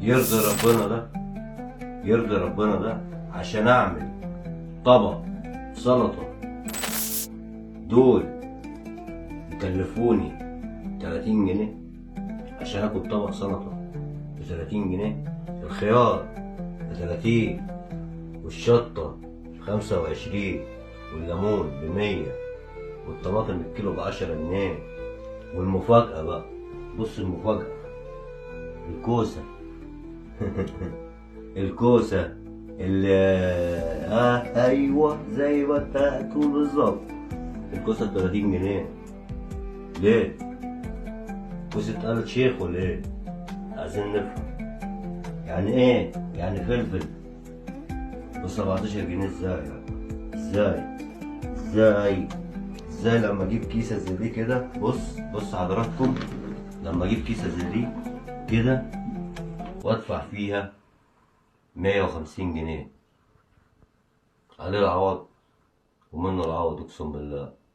يرضي ربنا ده، يرضي ربنا ده عشان اعمل طبق سلطة دول يكلفوني 30 جنيه؟ عشان اكل طبق سلطة ب30 جنيه؟ الخيار ب30، والشطة ب25، والليمون ب100، والطماطم الكيلو ب10 جنيه. والمفاجأة بقى، بص المفاجأة، الكوسة الكوسة اللي ايوه زي ما انت هتقول بالظبط، الكوسة ب30 جنيه. ليه؟ كوسة آلة شيخ ولا ايه؟ عايزين نفهم. يعني ايه؟ يعني فلفل ب17 جنيه ازاي يعني؟ ازاي؟ ازاي؟ ازاي لما اجيب كيسة زي دي كده؟ بص حضراتكم، لما اجيب كيسة زي دي كده وادفع فيها 150 جنيه، عليه العوض ومنه العوض اقسم بالله.